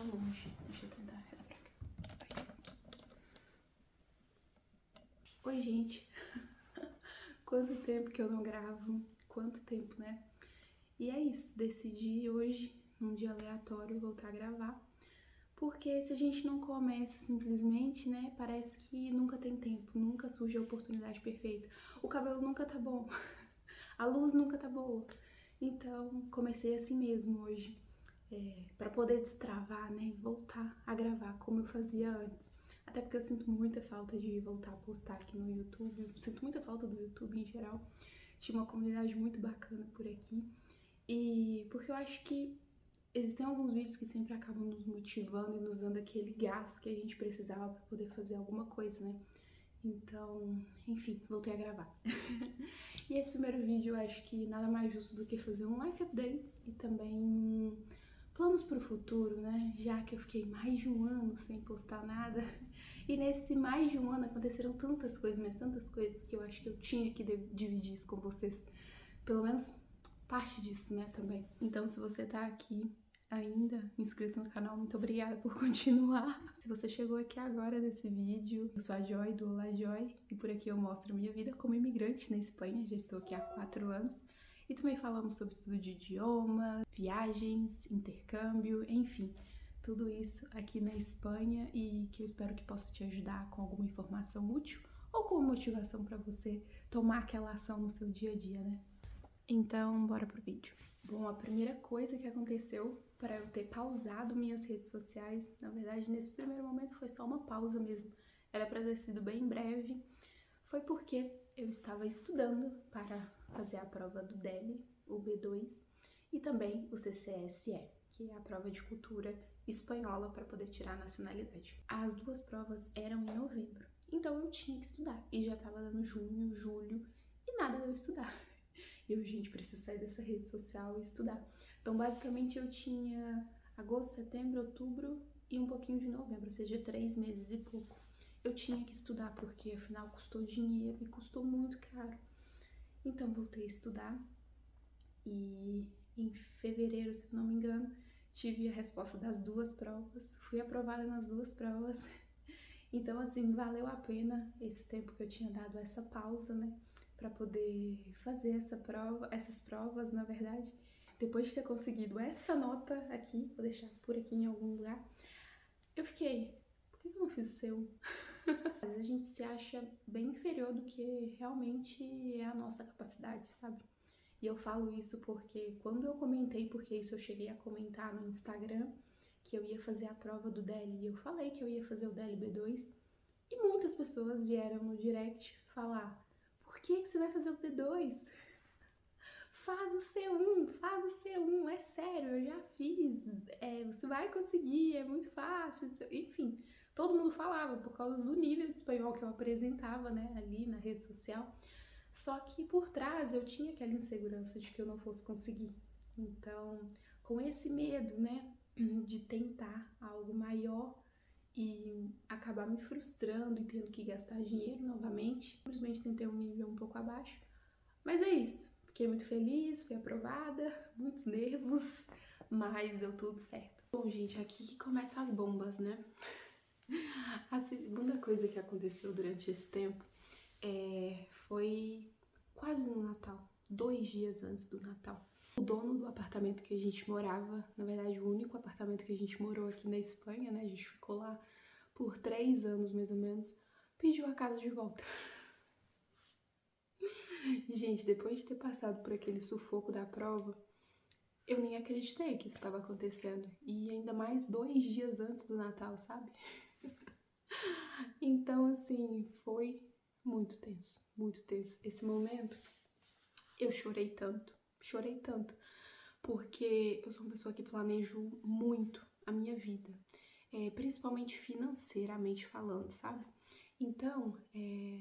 longe. Deixa eu tentar virar pra cá. Vai. Oi, gente. Quanto tempo que eu não gravo? Quanto tempo, né? E é isso. Decidi hoje, num dia aleatório, voltar a gravar. Porque se a gente não começa simplesmente, né? Parece que nunca tem tempo, nunca surge a oportunidade perfeita. O cabelo nunca tá bom, a luz nunca tá boa. Então, comecei assim mesmo hoje. Para poder destravar, né, e voltar a gravar como eu fazia antes. Até porque eu sinto muita falta de voltar a postar aqui no YouTube, eu sinto muita falta do YouTube em geral. Tinha uma comunidade muito bacana por aqui. E porque eu acho que existem alguns vídeos que sempre acabam nos motivando e nos dando aquele gás que a gente precisava para poder fazer alguma coisa, né? Então, enfim, voltei a gravar. E esse primeiro vídeo eu acho que nada mais justo do que fazer um life update e também planos para o futuro, né? Já que eu fiquei mais de um ano sem postar nada. E nesse mais de um ano aconteceram tantas coisas, mas tantas coisas que eu acho que eu tinha que dividir isso com vocês. Pelo menos parte disso, né, também. Então, se você tá aqui ainda inscrito no canal, muito obrigada por continuar. Se você chegou aqui agora nesse vídeo, eu sou a Joy do Olá Joy e por aqui eu mostro minha vida como imigrante na Espanha, já estou aqui há 4 anos. E também falamos sobre estudo de idioma, viagens, intercâmbio, enfim, tudo isso aqui na Espanha e que eu espero que possa te ajudar com alguma informação útil ou com motivação para você tomar aquela ação no seu dia a dia, né? Então, bora pro vídeo. Bom, a primeira coisa que aconteceu para eu ter pausado minhas redes sociais, na verdade, nesse primeiro momento foi só uma pausa mesmo, era para ter sido bem breve, foi porque eu estava estudando para fazer a prova do DELE, o B2, e também o CCSE, que é a prova de cultura espanhola para poder tirar a nacionalidade. As duas provas eram em novembro, então eu tinha que estudar, e já estava dando junho, julho, e nada de eu estudar. Eu, gente, preciso sair dessa rede social e estudar. Então, basicamente, eu tinha agosto, setembro, outubro e um pouquinho de novembro, ou seja, 3 meses e pouco. Eu tinha que estudar, porque afinal custou dinheiro e custou muito caro. Então, voltei a estudar e em fevereiro, se não me engano, tive a resposta das duas provas. Fui aprovada nas duas provas. Então, assim, valeu a pena esse tempo que eu tinha dado essa pausa, né? Para poder fazer essas provas, na verdade. Depois de ter conseguido essa nota aqui, vou deixar por aqui em algum lugar, eu fiquei, por que eu não fiz o seu? Às vezes a gente se acha bem inferior do que realmente é a nossa capacidade, sabe? E eu falo isso porque quando eu comentei, porque isso eu cheguei a comentar no Instagram, que eu ia fazer a prova do DELE, e eu falei que eu ia fazer o DELE B2, e muitas pessoas vieram no direct falar: por que você vai fazer o B2? Faz o C1, faz o C1, é sério, eu já fiz, você vai conseguir, é muito fácil, enfim. Todo mundo falava por causa do nível de espanhol que eu apresentava, né, ali na rede social. Só que por trás eu tinha aquela insegurança de que eu não fosse conseguir. Então, com esse medo, né, de tentar algo maior e acabar me frustrando e tendo que gastar dinheiro novamente, simplesmente tentei um nível um pouco abaixo. Mas é isso. Fiquei muito feliz, fui aprovada, muitos nervos, mas deu tudo certo. Bom, gente, aqui que começam as bombas, né? A segunda coisa que aconteceu durante esse tempo foi quase no Natal, 2 dias antes do Natal. O dono do apartamento que a gente morava, na verdade o único apartamento que a gente morou aqui na Espanha, né? A gente ficou lá por 3 anos mais ou menos, pediu a casa de volta. Gente, depois de ter passado por aquele sufoco da prova, eu nem acreditei que isso estava acontecendo. E ainda mais 2 dias antes do Natal, sabe? Então, assim, foi muito tenso, muito tenso. Esse momento, eu chorei tanto, porque eu sou uma pessoa que planejo muito a minha vida, principalmente financeiramente falando, sabe? Então,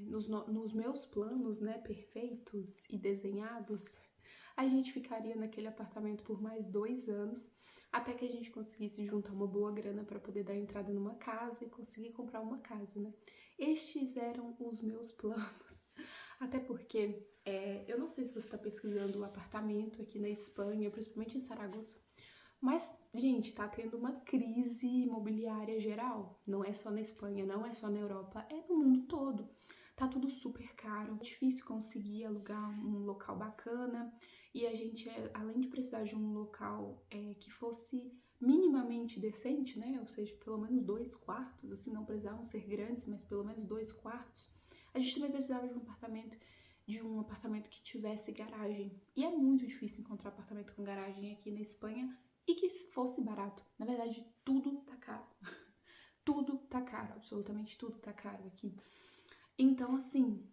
nos meus planos, né, perfeitos e desenhados, a gente ficaria naquele apartamento por mais 2 anos, até que a gente conseguisse juntar uma boa grana para poder dar entrada numa casa e conseguir comprar uma casa, né? Estes eram os meus planos. Até porque, eu não sei se você está pesquisando o apartamento aqui na Espanha, principalmente em Saragoça, Mas, gente, tá tendo uma crise imobiliária geral. Não é só na Espanha, não é só na Europa, é no mundo todo. Tá tudo super caro, é difícil conseguir alugar um local bacana. E a gente, além de precisar de um local que fosse minimamente decente, né? Ou seja, pelo menos 2 quartos, assim, não precisavam ser grandes, mas pelo menos 2 quartos. A gente também precisava de um apartamento que tivesse garagem. E é muito difícil encontrar apartamento com garagem aqui na Espanha e que fosse barato. Na verdade, tudo tá caro. Tudo tá caro, absolutamente tudo tá caro aqui. Então, assim,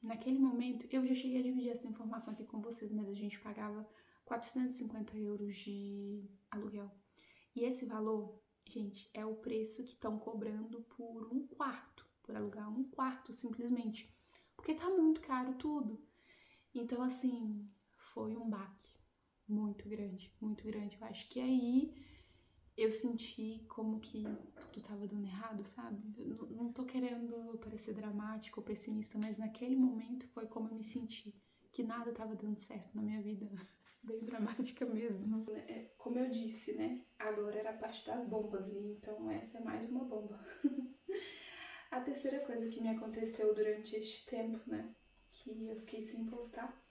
naquele momento, eu já cheguei a dividir essa informação aqui com vocês, mas a gente pagava 450 euros de aluguel. E esse valor, gente, é o preço que estão cobrando por um quarto, por alugar um quarto, simplesmente. Porque tá muito caro tudo. Então, assim, foi um baque muito grande, muito grande. Eu acho que aí eu senti como que tudo tava dando errado, sabe? Eu não tô querendo parecer dramática ou pessimista, mas naquele momento foi como eu me senti, que nada tava dando certo na minha vida. Bem dramática mesmo. Como eu disse, né? Agora era a parte das bombas, e então essa é mais uma bomba. A terceira coisa que me aconteceu durante este tempo, né? Que eu fiquei sem postar,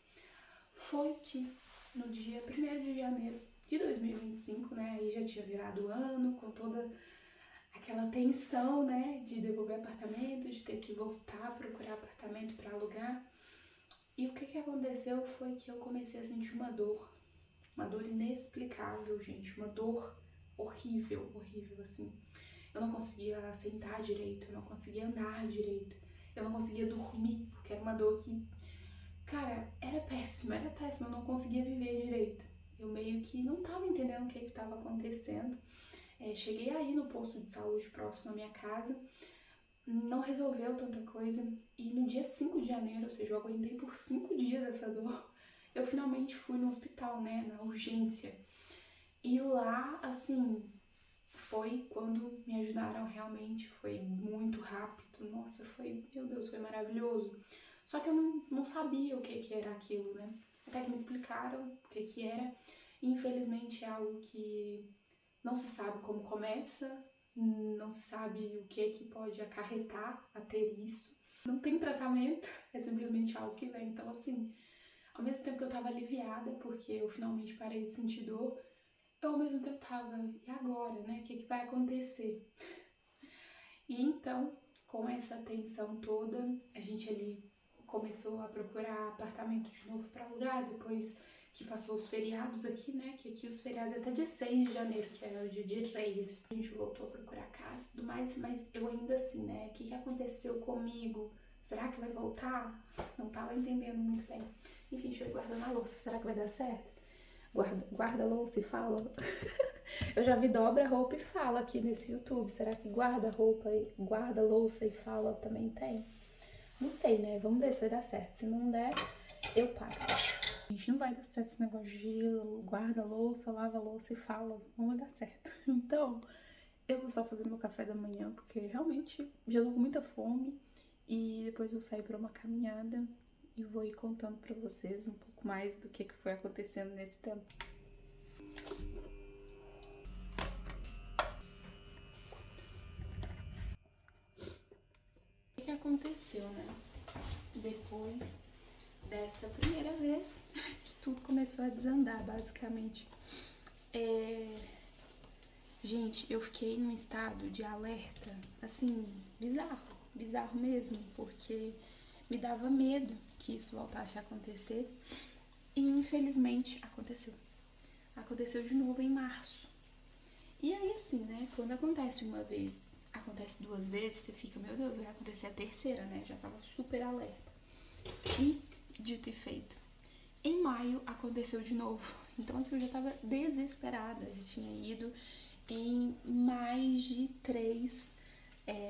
foi que no dia 1º de janeiro de 2025, né, aí já tinha virado o ano, com toda aquela tensão, né, de devolver apartamento, de ter que voltar a procurar apartamento para alugar. E o que aconteceu foi que eu comecei a sentir uma dor inexplicável, gente, uma dor horrível, horrível, assim. Eu não conseguia sentar direito, eu não conseguia andar direito, eu não conseguia dormir, porque era uma dor que, cara, era péssima, eu não conseguia viver direito. Eu meio que não tava entendendo o que estava acontecendo. Cheguei aí no posto de saúde próximo à minha casa, não resolveu tanta coisa. E no dia 5 de janeiro, ou seja, eu aguentei por 5 dias essa dor, eu finalmente fui no hospital, né, na urgência. E lá, assim, foi quando me ajudaram realmente, foi muito rápido. Nossa, meu Deus, foi maravilhoso. Só que eu não sabia o que era aquilo, né? Até que me explicaram o que era. E, infelizmente, é algo que não se sabe como começa, não se sabe o que pode acarretar a ter isso. Não tem tratamento, é simplesmente algo que vem. Então, assim, ao mesmo tempo que eu tava aliviada, porque eu finalmente parei de sentir dor, eu ao mesmo tempo tava, e agora, né? O que vai acontecer? E então, com essa tensão toda, a gente ali começou a procurar apartamento de novo para alugar, depois que passou os feriados aqui, né? Que aqui os feriados é até dia 6 de janeiro, que era o dia de Reis. A gente voltou a procurar casa e tudo mais, mas eu ainda assim, né? O que aconteceu comigo? Será que vai voltar? Não tava entendendo muito bem. Enfim, deixa eu ir guardando a louça. Será que vai dar certo? Guarda a louça e fala. Eu já vi dobra roupa e fala aqui nesse YouTube. Será que guarda roupa e guarda louça e fala também tem? Não sei, né? Vamos ver se vai dar certo. Se não der, eu paro. Gente, não vai dar certo esse negócio de guarda louça, lava louça e fala. Não vai dar certo. Então, eu vou só fazer meu café da manhã, porque realmente já tô com muita fome. E depois eu sair pra uma caminhada e vou ir contando pra vocês um pouco mais do que foi acontecendo nesse tempo. O que aconteceu, né? Depois dessa primeira vez que tudo começou a desandar, basicamente. Gente, eu fiquei num estado de alerta, assim, bizarro mesmo, porque me dava medo que isso voltasse a acontecer. E infelizmente aconteceu. Aconteceu de novo em março. E aí, assim, né, quando acontece uma vez, acontece 2 vezes, você fica, meu Deus, vai acontecer a terceira, né? Já tava super alerta. E, dito e feito, em maio aconteceu de novo. Então, assim, eu já tava desesperada. Já tinha ido em mais de 3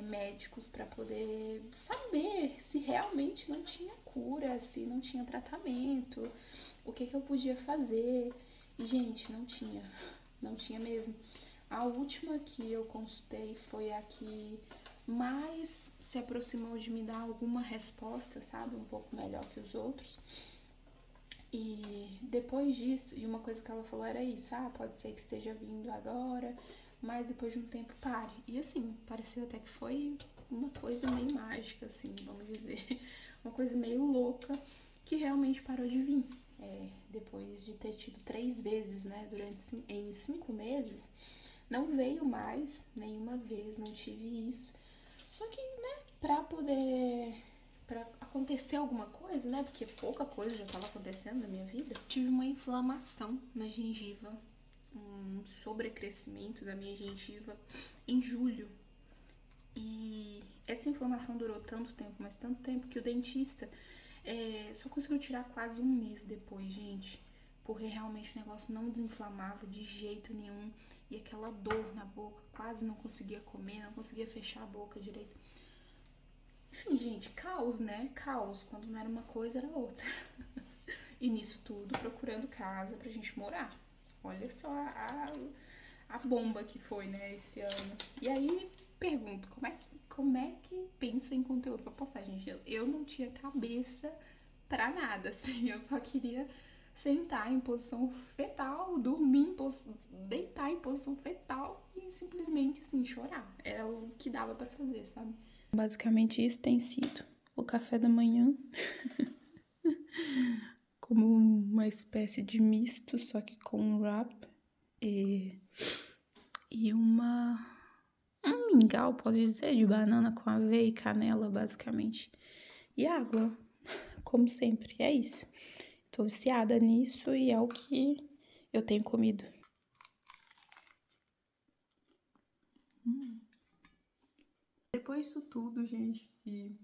médicos para poder saber se realmente não tinha cura, se não tinha tratamento, o que eu podia fazer. E, gente, não tinha mesmo. A última que eu consultei foi a que mais se aproximou de me dar alguma resposta, sabe? Um pouco melhor que os outros. E depois disso, e uma coisa que ela falou era isso, pode ser que esteja vindo agora, mas depois de um tempo pare. E assim, pareceu até que foi uma coisa meio mágica, assim, vamos dizer, uma coisa meio louca, que realmente parou de vir. Depois de ter tido 3 vezes, né, em 5 meses, não veio mais, nenhuma vez, não tive isso. Só que, né, pra acontecer alguma coisa, né, porque pouca coisa já estava acontecendo na minha vida, tive uma inflamação na gengiva, um sobrecrescimento da minha gengiva em julho. E essa inflamação durou tanto tempo, mas tanto tempo, que o dentista só conseguiu tirar quase um mês depois, gente. Porque realmente o negócio não desinflamava de jeito nenhum. E aquela dor na boca, quase não conseguia comer, não conseguia fechar a boca direito. Enfim, gente, caos, né? Caos. Quando não era uma coisa, era outra. E nisso tudo, procurando casa pra gente morar. Olha só a bomba que foi, né, esse ano. E aí, pergunto, como é que pensa em conteúdo pra postar, gente? Eu não tinha cabeça pra nada, assim. Eu só queria sentar em posição fetal, deitar em posição fetal e simplesmente, assim, chorar. Era o que dava pra fazer, sabe? Basicamente isso tem sido o café da manhã, como uma espécie de misto, só que com um wrap e um mingau, pode dizer, de banana com aveia e canela, basicamente. E água, como sempre, é isso. Tô viciada nisso e é o que eu tenho comido. Depois disso tudo, gente, que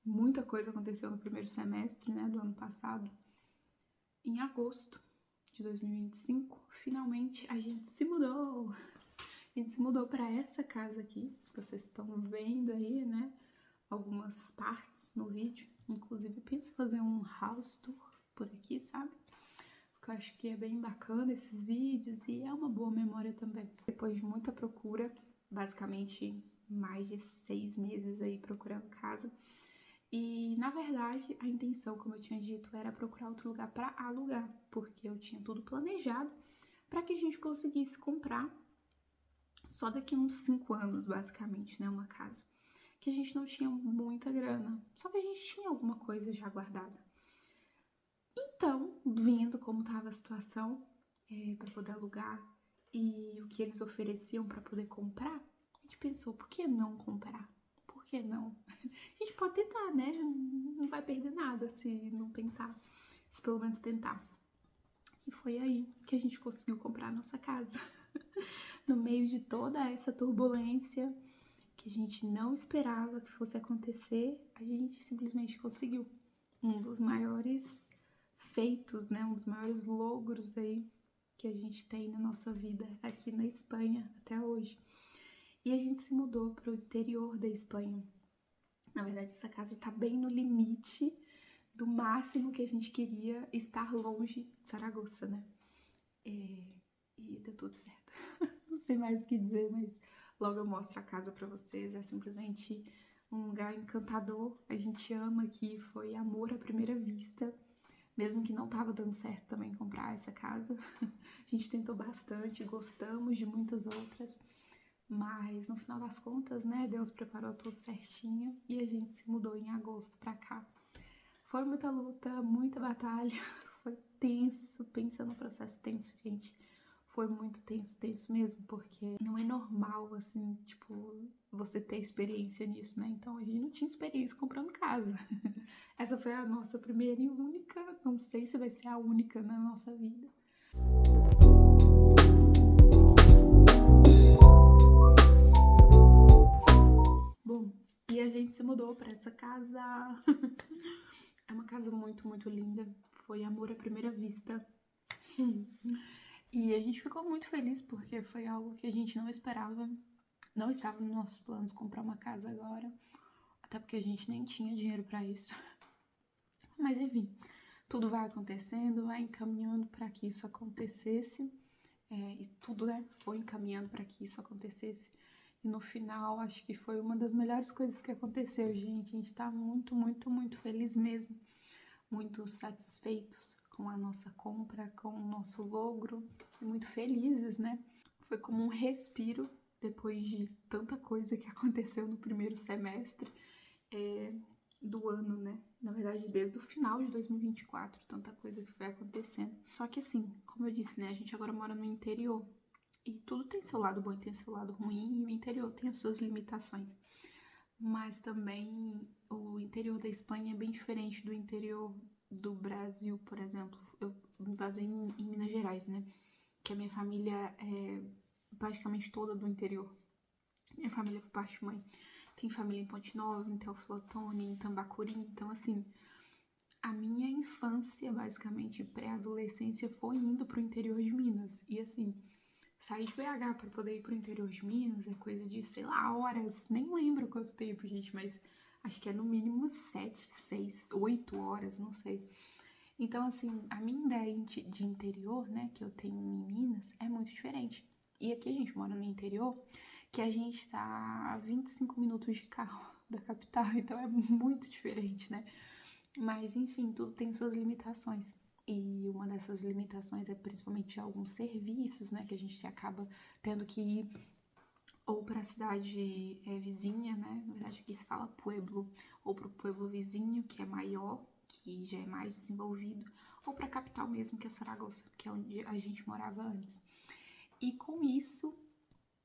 muita coisa aconteceu no primeiro semestre, né, do ano passado, em agosto de 2025, finalmente a gente se mudou. A gente se mudou para essa casa aqui, que vocês estão vendo aí, né, algumas partes no vídeo. Inclusive, penso em fazer um house tour por aqui, sabe? Porque eu acho que é bem bacana esses vídeos e é uma boa memória também. Depois de muita procura, basicamente mais de 6 meses aí procurando casa. E, na verdade, a intenção, como eu tinha dito, era procurar outro lugar para alugar, porque eu tinha tudo planejado para que a gente conseguisse comprar só daqui a uns 5 anos, basicamente, né, uma casa. Que a gente não tinha muita grana, só que a gente tinha alguma coisa já guardada. Então, vendo como estava a situação para poder alugar e o que eles ofereciam para poder comprar, a gente pensou, por que não comprar? Por que não? A gente pode tentar, né? Não vai perder nada se não tentar, se pelo menos tentar. E foi aí que a gente conseguiu comprar a nossa casa. No meio de toda essa turbulência que a gente não esperava que fosse acontecer, a gente simplesmente conseguiu. Um dos maiores feitos, né? Um dos maiores logros aí que a gente tem na nossa vida aqui na Espanha até hoje. E a gente se mudou para o interior da Espanha. Na verdade, essa casa tá bem no limite do máximo que a gente queria estar longe de Saragoça, né? E deu tudo certo. Não sei mais o que dizer, mas logo eu mostro a casa pra vocês. É simplesmente um lugar encantador. A gente ama aqui, foi amor à primeira vista. Mesmo que não tava dando certo também comprar essa casa. A gente tentou bastante, gostamos de muitas outras. Mas no final das contas, né, Deus preparou tudo certinho e a gente se mudou em agosto pra cá. Foi muita luta, muita batalha, foi tenso, pensa no processo tenso, gente. Foi muito tenso, tenso mesmo, porque não é normal, assim, tipo, você ter experiência nisso, né? Então a gente não tinha experiência comprando casa. Essa foi a nossa primeira e única, não sei se vai ser a única na nossa vida. Bom, e a gente se mudou pra essa casa. É uma casa muito, muito linda. Foi amor à primeira vista. E a gente ficou muito feliz porque foi algo que a gente não esperava. Não estava nos nossos planos comprar uma casa agora. Até porque a gente nem tinha dinheiro pra isso. Mas enfim, tudo vai acontecendo, vai encaminhando para que isso acontecesse. E tudo, né, foi encaminhando para que isso acontecesse. E no final, acho que foi uma das melhores coisas que aconteceu, gente. A gente tá muito, muito, muito feliz mesmo. Muito satisfeitos com a nossa compra, com o nosso logro, muito felizes, né? Foi como um respiro depois de tanta coisa que aconteceu no primeiro semestre do ano, né? Na verdade, desde o final de 2024, tanta coisa que foi acontecendo. Só que assim, como eu disse, né? A gente agora mora no interior e tudo tem seu lado bom e tem seu lado ruim, e o interior tem as suas limitações. Mas também o interior da Espanha é bem diferente do interior do Brasil, por exemplo. Eu me basei em Minas Gerais, né? Que a minha família é praticamente toda do interior. Minha família, por parte de mãe, tem família em Ponte Nova, em Teoflotone, em Tambacuri. Então, assim, a minha infância, basicamente, pré-adolescência, foi indo pro interior de Minas. E, assim, sair de BH para poder ir pro interior de Minas é coisa de, sei lá, horas. Nem lembro quanto tempo, gente, mas acho que é no mínimo umas 7, 6, 8 horas, não sei. Então, assim, a minha ideia de interior, né, que eu tenho em Minas, é muito diferente. E aqui a gente mora no interior, que a gente tá a 25 minutos de carro da capital, então é muito diferente, né? Mas, enfim, tudo tem suas limitações. E uma dessas limitações é principalmente alguns serviços, né, que a gente acaba tendo que ir ou para a cidade vizinha, né? Na verdade, aqui se fala pueblo, ou para o pueblo vizinho, que é maior, que já é mais desenvolvido, ou para a capital mesmo, que é Saragoça, que é onde a gente morava antes. E com isso,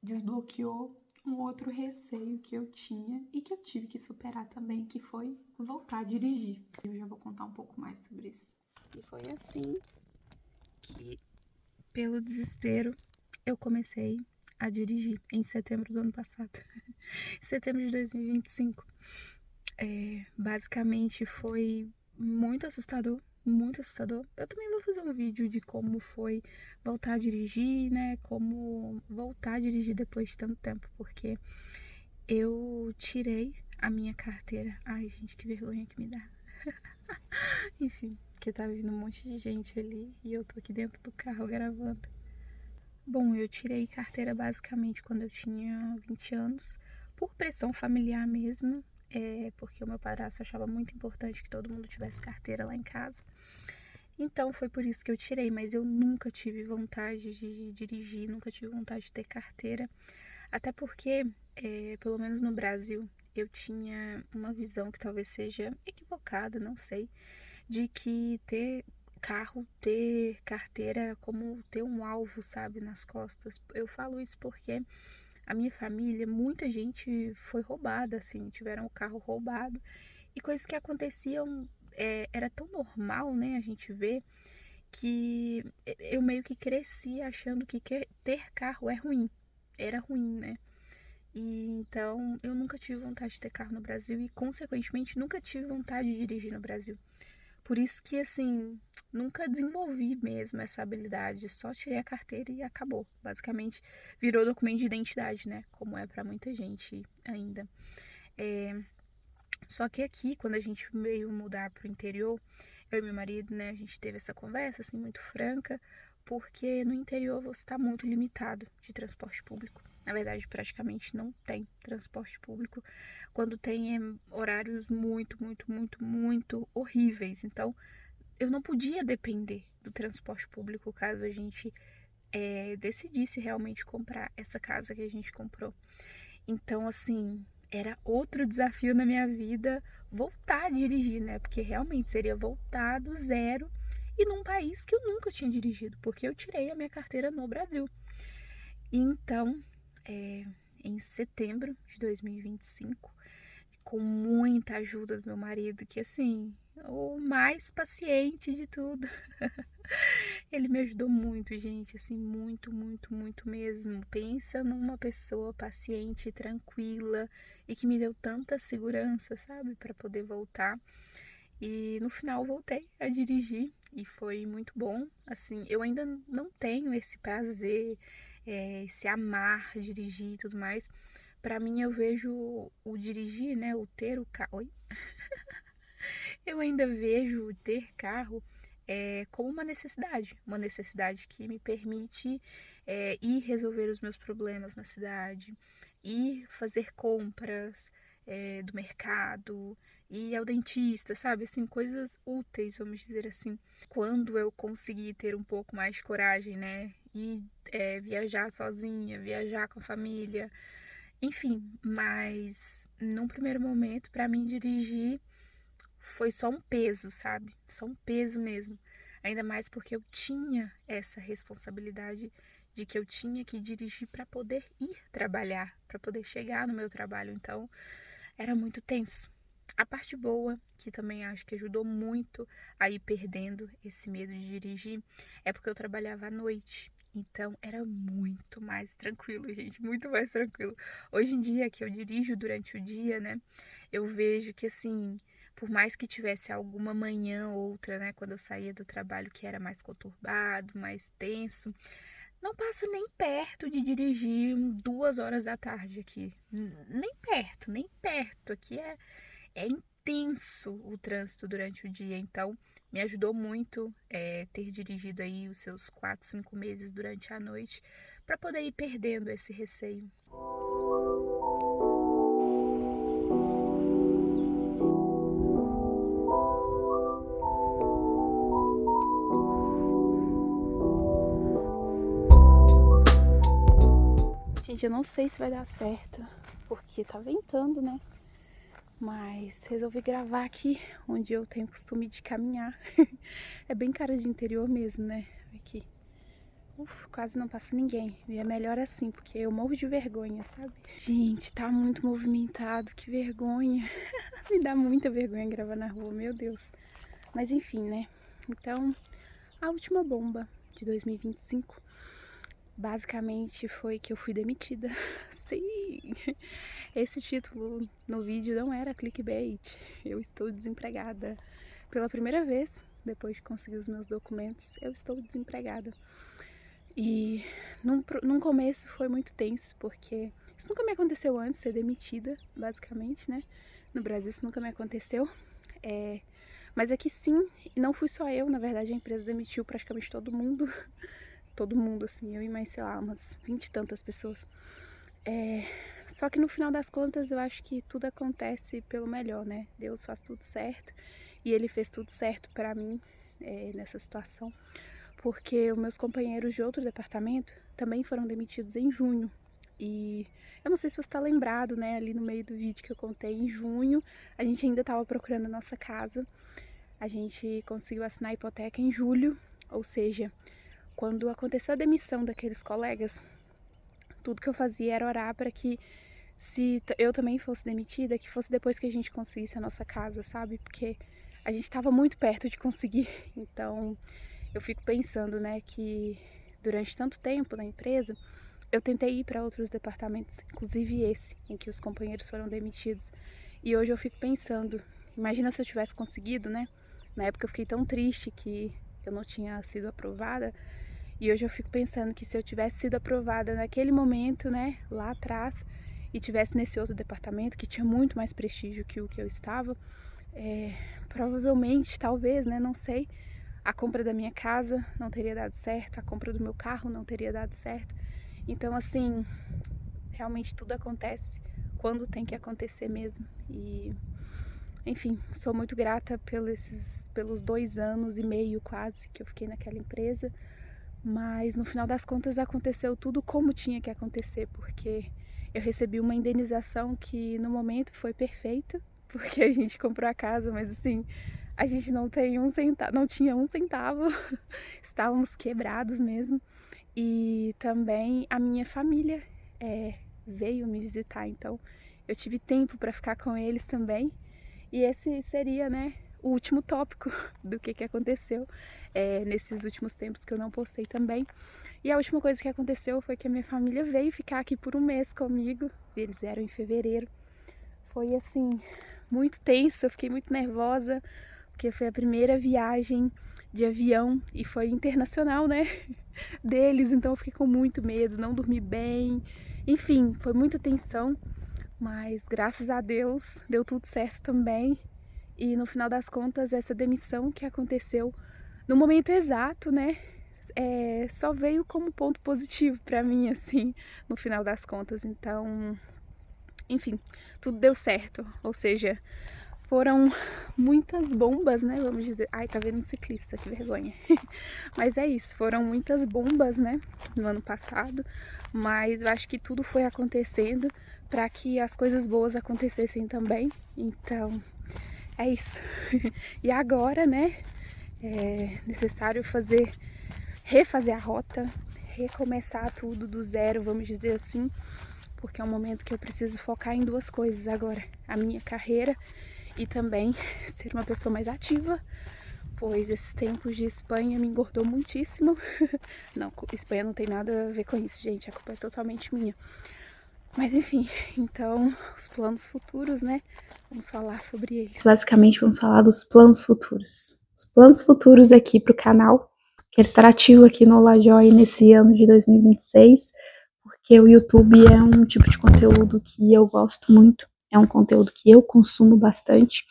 desbloqueou um outro receio que eu tinha e que eu tive que superar também, que foi voltar a dirigir. Eu já vou contar um pouco mais sobre isso. E foi assim que, pelo desespero, eu comecei a dirigir em setembro do ano passado. Setembro de 2025. Basicamente foi muito assustador, muito assustador. Eu também vou fazer um vídeo de como foi voltar a dirigir, né? Como voltar a dirigir depois de tanto tempo, porque eu tirei a minha carteira. Ai, gente, que vergonha que me dá. Enfim, porque tá vindo um monte de gente ali e eu tô aqui dentro do carro gravando. Bom, eu tirei carteira basicamente quando eu tinha 20 anos, por pressão familiar mesmo, porque o meu padrasto achava muito importante que todo mundo tivesse carteira lá em casa. Então foi por isso que eu tirei, mas eu nunca tive vontade de dirigir, nunca tive vontade de ter carteira, até porque, pelo menos no Brasil, eu tinha uma visão que talvez seja equivocada, não sei, de que ter carro, ter carteira era como ter um alvo, sabe, nas costas. Eu falo isso porque a minha família, muita gente foi roubada, assim, tiveram o carro roubado. E coisas que aconteciam, era tão normal, né, a gente ver, que eu meio que cresci achando que ter carro é ruim. Era ruim, né? E então eu nunca tive vontade de ter carro no Brasil e, consequentemente, nunca tive vontade de dirigir no Brasil. Por isso que, assim, nunca desenvolvi mesmo essa habilidade, só tirei a carteira e acabou. Basicamente, virou documento de identidade, né? Como é pra muita gente ainda. Só que aqui, quando a gente veio mudar pro interior, eu e meu marido, né, a gente teve essa conversa, assim, muito franca, porque no interior você tá muito limitado de transporte público. Na verdade, praticamente não tem transporte público. Quando tem, horários muito, muito, muito, muito horríveis. Então, eu não podia depender do transporte público caso a gente decidisse realmente comprar essa casa que a gente comprou. Então, assim, era outro desafio na minha vida voltar a dirigir, né? Porque realmente seria voltar do zero e num país que eu nunca tinha dirigido, porque eu tirei a minha carteira no Brasil. Então, em setembro de 2025, com muita ajuda do meu marido, que assim, o mais paciente de tudo. Ele me ajudou muito, gente, assim, muito, muito, muito mesmo. Pensa numa pessoa paciente, tranquila e que me deu tanta segurança, sabe, para poder voltar. E no final voltei a dirigir e foi muito bom. Assim, eu ainda não tenho esse prazer, esse amar dirigir e tudo mais. Para mim, eu vejo o dirigir, né, o ter o carro. Oi? Eu ainda vejo o ter carro como uma necessidade que me permite ir resolver os meus problemas na cidade, ir fazer compras, do mercado, ir ao dentista, sabe? Assim, coisas úteis, vamos dizer assim. Quando eu consegui ter um pouco mais de coragem, né? E viajar sozinha, viajar com a família, enfim. Mas num primeiro momento, para mim dirigir foi só um peso, sabe? Só um peso mesmo. Ainda mais porque eu tinha essa responsabilidade de que eu tinha que dirigir para poder ir trabalhar, para poder chegar no meu trabalho. Então, era muito tenso. A parte boa, que também acho que ajudou muito a ir perdendo esse medo de dirigir, é porque eu trabalhava à noite. Então era muito mais tranquilo, gente, muito mais tranquilo. Hoje em dia que eu dirijo durante o dia, né, eu vejo que assim, por mais que tivesse alguma manhã ou outra, né, quando eu saía do trabalho que era mais conturbado, mais tenso, não passa nem perto de dirigir 2 horas da tarde aqui. Nem perto, nem perto. Aqui é intenso o trânsito durante o dia, então me ajudou muito ter dirigido aí os seus 4, 5 meses durante a noite para poder ir perdendo esse receio. Gente, eu não sei se vai dar certo, porque tá ventando, né? Mas resolvi gravar aqui, onde eu tenho costume de caminhar. É bem cara de interior mesmo, né? Aqui. Quase não passa ninguém. E é melhor assim, porque eu morro de vergonha, sabe? Gente, tá muito movimentado, que vergonha. Me dá muita vergonha gravar na rua, meu Deus. Mas enfim, né? Então, a última bomba de 2025 basicamente foi que eu fui demitida. Sim! Esse título no vídeo não era clickbait. Eu estou desempregada. Pela primeira vez, depois de conseguir os meus documentos, eu estou desempregada. E num começo foi muito tenso, porque isso nunca me aconteceu antes, ser demitida, basicamente, né? No Brasil isso nunca me aconteceu. Mas aqui sim, e não fui só eu, na verdade a empresa demitiu praticamente todo mundo. Todo mundo, assim, eu e mais, sei lá, umas 20 e tantas pessoas. Só que no final das contas eu acho que tudo acontece pelo melhor, né? Deus faz tudo certo e Ele fez tudo certo pra mim nessa situação. Porque os meus companheiros de outro departamento também foram demitidos em junho. E eu não sei se você tá lembrado, né? Ali no meio do vídeo que eu contei, em junho, a gente ainda tava procurando a nossa casa. A gente conseguiu assinar a hipoteca em julho, ou seja, quando aconteceu a demissão daqueles colegas, tudo que eu fazia era orar para que, se eu também fosse demitida, que fosse depois que a gente conseguisse a nossa casa, sabe? Porque a gente estava muito perto de conseguir. Então, eu fico pensando, né, que durante tanto tempo na empresa, eu tentei ir para outros departamentos, inclusive esse, em que os companheiros foram demitidos. E hoje eu fico pensando, imagina se eu tivesse conseguido, né? Na época eu fiquei tão triste que eu não tinha sido aprovada. E hoje eu fico pensando que se eu tivesse sido aprovada naquele momento, né, lá atrás, e tivesse nesse outro departamento, que tinha muito mais prestígio que o que eu estava, provavelmente, talvez, né, não sei, a compra da minha casa não teria dado certo, a compra do meu carro não teria dado certo. Então, assim, realmente tudo acontece quando tem que acontecer mesmo. E, enfim, sou muito grata pelos 2 anos e meio quase que eu fiquei naquela empresa. Mas no final das contas aconteceu tudo como tinha que acontecer, porque eu recebi uma indenização que no momento foi perfeita, porque a gente comprou a casa, mas assim, a gente não tem um centavo, não tinha um centavo, estávamos quebrados mesmo. E também a minha família veio me visitar, então eu tive tempo para ficar com eles também. E esse seria, né, o último tópico do que aconteceu nesses últimos tempos que eu não postei também. E a última coisa que aconteceu foi que a minha família veio ficar aqui por um mês comigo. Eles vieram em fevereiro. Foi assim, muito tenso, eu fiquei muito nervosa, porque foi a primeira viagem de avião e foi internacional, né, deles, então eu fiquei com muito medo, não dormi bem, enfim, foi muita tensão, mas graças a Deus deu tudo certo também. E no final das contas, essa demissão que aconteceu no momento exato, né, só veio como ponto positivo pra mim, assim, no final das contas. Então, enfim, tudo deu certo. Ou seja, foram muitas bombas, né? Vamos dizer. Ai, tá vendo um ciclista, que vergonha. Mas é isso, foram muitas bombas, né? No ano passado. Mas eu acho que tudo foi acontecendo para que as coisas boas acontecessem também. Então, é isso. E agora, né? É necessário refazer a rota, recomeçar tudo do zero, vamos dizer assim, porque é um momento que eu preciso focar em duas coisas agora: a minha carreira e também ser uma pessoa mais ativa, pois esses tempos de Espanha me engordou muitíssimo. Não, Espanha não tem nada a ver com isso, gente, a culpa é totalmente minha. Mas enfim, então, os planos futuros, né? Vamos falar sobre eles. Basicamente, vamos falar dos planos futuros. Os planos futuros aqui pro canal. Quero estar ativo aqui no Olá Joy nesse ano de 2026, porque o YouTube é um tipo de conteúdo que eu gosto muito, é um conteúdo que eu consumo bastante,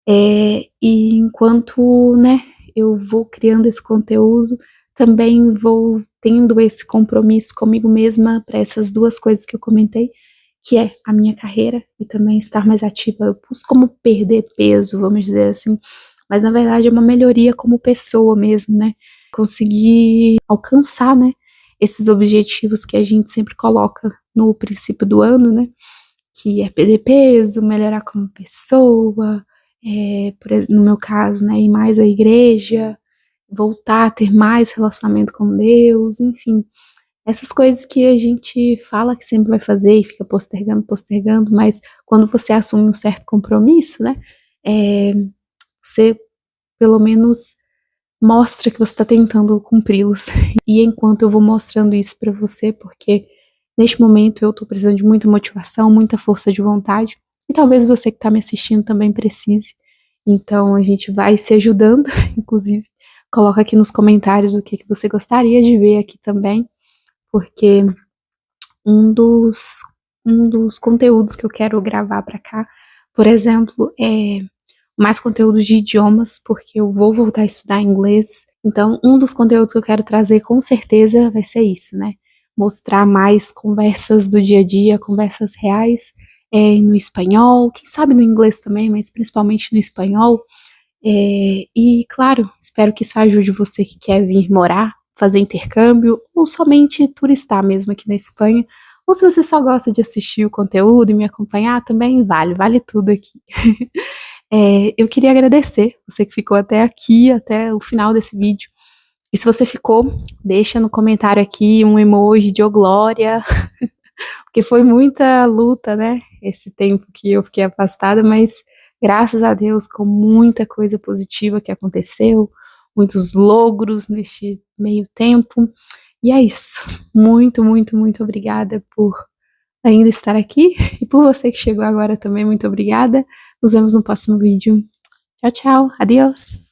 e enquanto, né, eu vou criando esse conteúdo, também vou tendo esse compromisso comigo mesma para essas duas coisas que eu comentei, que é a minha carreira e também estar mais ativa. Eu pus como perder peso, vamos dizer assim, mas na verdade é uma melhoria como pessoa mesmo, né? Conseguir alcançar, né, esses objetivos que a gente sempre coloca no princípio do ano, né? Que é perder peso, melhorar como pessoa, no meu caso, né, ir mais à igreja, voltar a ter mais relacionamento com Deus, enfim, essas coisas que a gente fala que sempre vai fazer e fica postergando, mas quando você assume um certo compromisso, né, você pelo menos mostra que você está tentando cumpri-los. E enquanto eu vou mostrando isso para você, porque neste momento eu estou precisando de muita motivação, muita força de vontade, e talvez você que está me assistindo também precise. Então a gente vai se ajudando, inclusive. Coloca aqui nos comentários o que você gostaria de ver aqui também, porque um dos, um dos conteúdos que eu quero gravar para cá, por exemplo, é mais conteúdos de idiomas, porque eu vou voltar a estudar inglês. Então, um dos conteúdos que eu quero trazer com certeza vai ser isso, né? Mostrar mais conversas do dia a dia, conversas reais, no espanhol, quem sabe no inglês também, mas principalmente no espanhol. E, claro, espero que isso ajude você que quer vir morar, fazer intercâmbio, ou somente turistar mesmo aqui na Espanha. Ou se você só gosta de assistir o conteúdo e me acompanhar, também vale tudo aqui. Eu queria agradecer você que ficou até aqui, até o final desse vídeo. E se você ficou, deixa no comentário aqui um emoji de ô glória, porque foi muita luta, né? Esse tempo que eu fiquei afastada, mas graças a Deus, com muita coisa positiva que aconteceu, muitos logros neste meio tempo. E é isso. Muito obrigada por ainda estar aqui. E por você que chegou agora também, muito obrigada. Nos vemos no próximo vídeo. Tchau, tchau. Adiós.